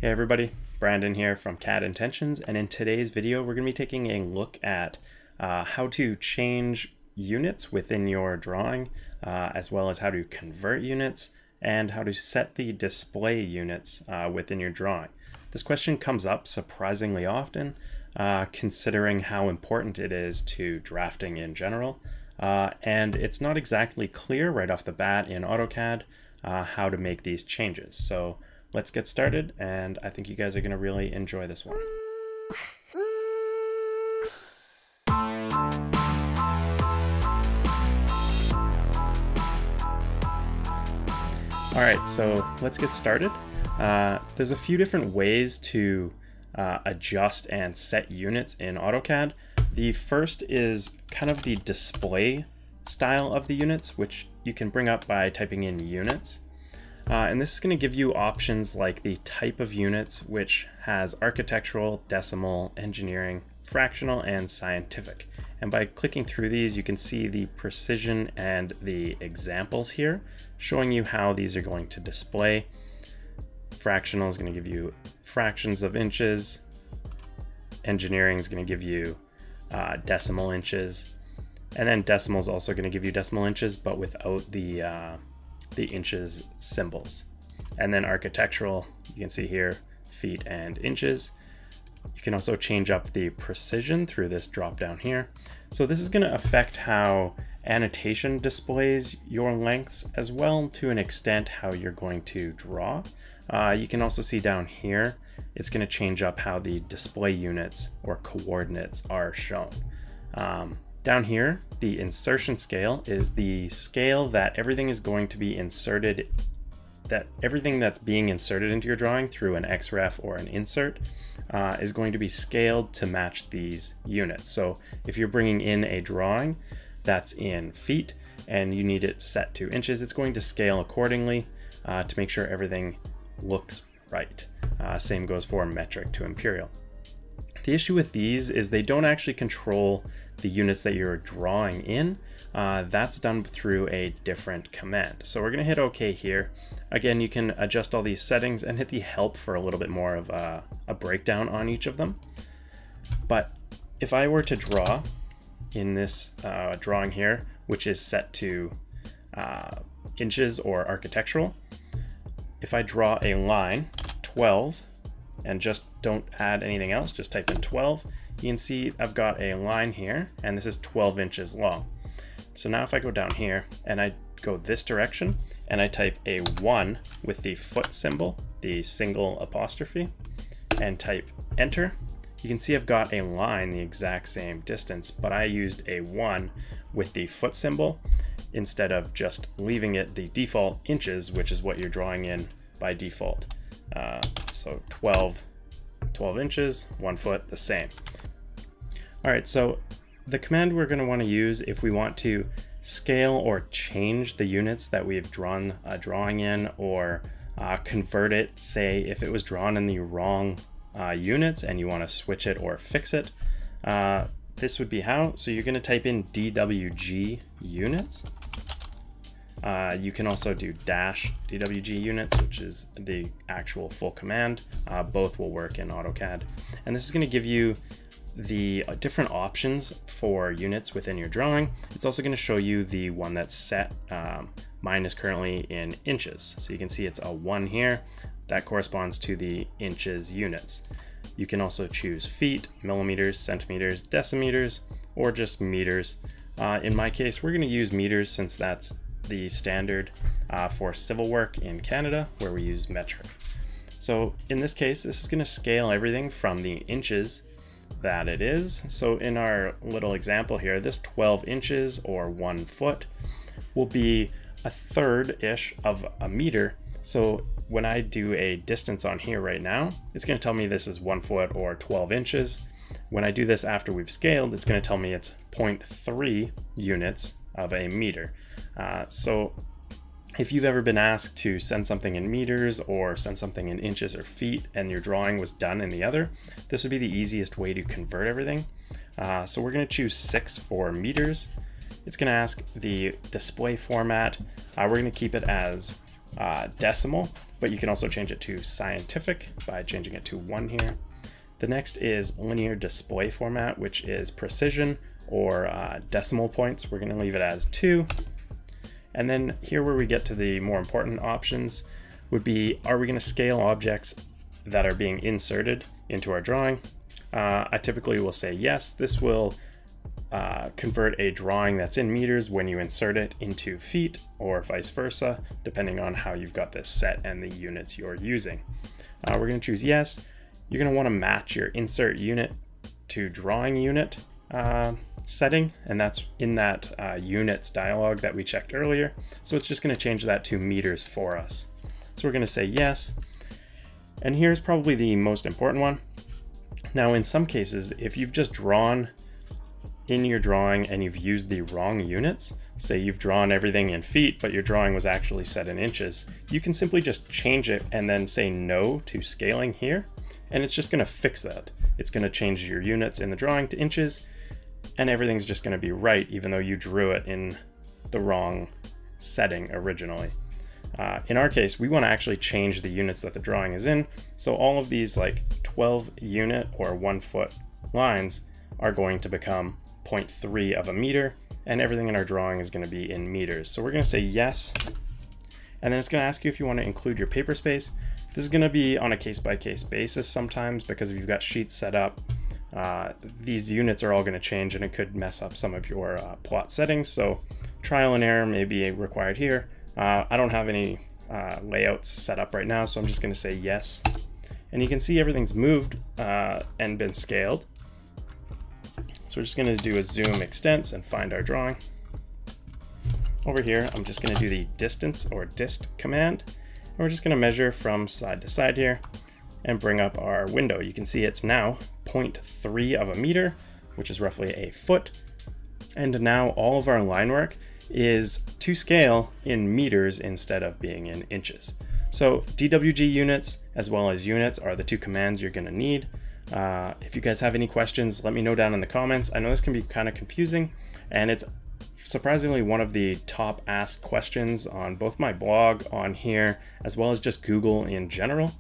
Hey everybody, Brandon here from CAD Intentions, and in today's video we're going to be taking a look at how to change units within your drawing, as well as how to convert units and how to set the display units within your drawing. This question comes up surprisingly often, considering how important it is to drafting in general, and it's not exactly clear right off the bat in AutoCAD how to make these changes. So let's get started, and I think you guys are going to really enjoy this one. Alright, so let's get started. There's a few different ways to adjust and set units in AutoCAD. The first is kind of the display style of the units, which you can bring up by typing in units. And this is going to give you options like the type of units, which has architectural, decimal, engineering, fractional, and scientific. And by clicking through these, you can see the precision and the examples here, showing you how these are going to display. Fractional is going to give you fractions of inches. Engineering is going to give you decimal inches. And then decimal is also going to give you decimal inches, but without the inches symbols. And then architectural, you can see here, feet and inches. You can also change up the precision through this drop down here. So this is going to affect how annotation displays your lengths, as well to an extent how you're going to draw. You can also see down here, it's going to change up how the display units or coordinates are shown. Down here, the insertion scale is the scale that everything is going to be inserted, that everything that's being inserted into your drawing through an XREF or an insert is going to be scaled to match these units. So if you're bringing in a drawing that's in feet and you need it set to inches, it's going to scale accordingly to make sure everything looks right. Same goes for metric to imperial. The issue with these is they don't actually control the units that you're drawing in. That's done through a different command. So we're going to hit OK here. Again, you can adjust all these settings and hit the help for a little bit more of a breakdown on each of them. But if I were to draw in this drawing here, which is set to inches or architectural, if I draw a line 12 and just don't add anything else, just type in 12, you can see I've got a line here, and this is 12 inches long. So now if I go down here and I go this direction and I type a 1 with the foot symbol, the single apostrophe, and type enter, you can see I've got a line the exact same distance, but I used a 1 with the foot symbol instead of just leaving it the default inches, which is what you're drawing in by default. So 12 inches, 1 foot, the same. All right, so the command we're going to want to use if we want to scale or change the units that we've drawn a drawing in, or convert it, say if it was drawn in the wrong units and you want to switch it or fix it, this would be how. So you're going to type in DWG units. You can also do dash DWG units, which is the actual full command. Both will work in AutoCAD. And this is going to give you the different options for units within your drawing. It's also going to show you the one that's set. Mine is currently in inches. So you can see it's a 1 here. That corresponds to the inches units. You can also choose feet, millimeters, centimeters, decimeters, or just meters. In my case, we're going to use meters since that's the standard for civil work in Canada, where we use metric. So in this case, this is going to scale everything from the inches that it is. So in our little example here, this 12 inches or 1 foot will be a third-ish of a meter. So when I do a distance on here right now, it's going to tell me this is 1 foot or 12 inches. When I do this after we've scaled, it's going to tell me it's 0.3 units of a meter. So if you've ever been asked to send something in meters or send something in inches or feet and your drawing was done in the other, this would be the easiest way to convert everything. So we're going to choose 6 for meters. It's going to ask the display format. We're going to keep it as decimal, but you can also change it to scientific by changing it to 1 here. The next is linear display format, which is precision or decimal points. We're going to leave it as 2. And then here where we get to the more important options would be, are we going to scale objects that are being inserted into our drawing? I typically will say yes. This will convert a drawing that's in meters when you insert it into feet, or vice versa, depending on how you've got this set and the units you're using. We're going to choose yes. You're going to want to match your insert unit to drawing unit setting, and that's in that units dialog that we checked earlier. So it's just going to change that to meters for us. So we're going to say yes. And here's probably the most important one. Now, in some cases, if you've just drawn in your drawing and you've used the wrong units, say you've drawn everything in feet, but your drawing was actually set in inches, you can simply just change it and then say no to scaling here, and it's just going to fix that. It's going to change your units in the drawing to inches, and everything's just going to be right, even though you drew it in the wrong setting originally. In our case, we want to actually change the units that the drawing is in, so all of these like 12 unit or 1 foot lines are going to become 0.3 of a meter, and everything in our drawing is going to be in meters. So we're going to say yes, and then it's going to ask you if you want to include your paper space. This is going to be on a case-by-case basis sometimes, because if you've got sheets set up, these units are all going to change and it could mess up some of your plot settings, so trial and error may be required here. I don't have any layouts set up right now, so I'm just going to say yes, and you can see everything's moved and been scaled. So we're just going to do a zoom extents and find our drawing. Over here, I'm just going to do the distance or dist command, and we're just going to measure from side to side here and bring up our window. You can see it's now 0.3 of a meter, which is roughly a foot. And now all of our line work is to scale in meters instead of being in inches. So DWG units as well as units are the 2 commands you're going to need. If you guys have any questions, let me know down in the comments. I know this can be kind of confusing, and it's surprisingly one of the top asked questions on both my blog on here, as well as just Google in general.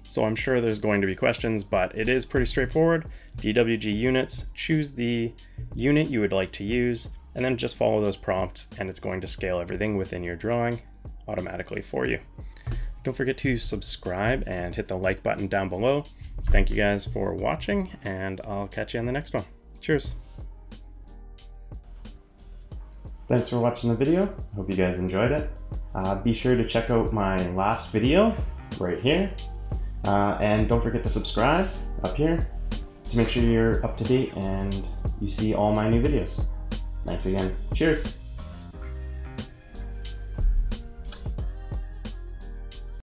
So I'm sure there's going to be questions, but it is pretty straightforward. DWG units, choose the unit you would like to use, and then just follow those prompts, and it's going to scale everything within your drawing automatically for you. Don't forget to subscribe and hit the like button down below. Thank you guys for watching, and I'll catch you on the next one. Cheers. Thanks for watching the video. Hope you guys enjoyed it. Be sure to check out my last video right here. And don't forget to subscribe up here to make sure you're up to date and you see all my new videos. Thanks again. Cheers.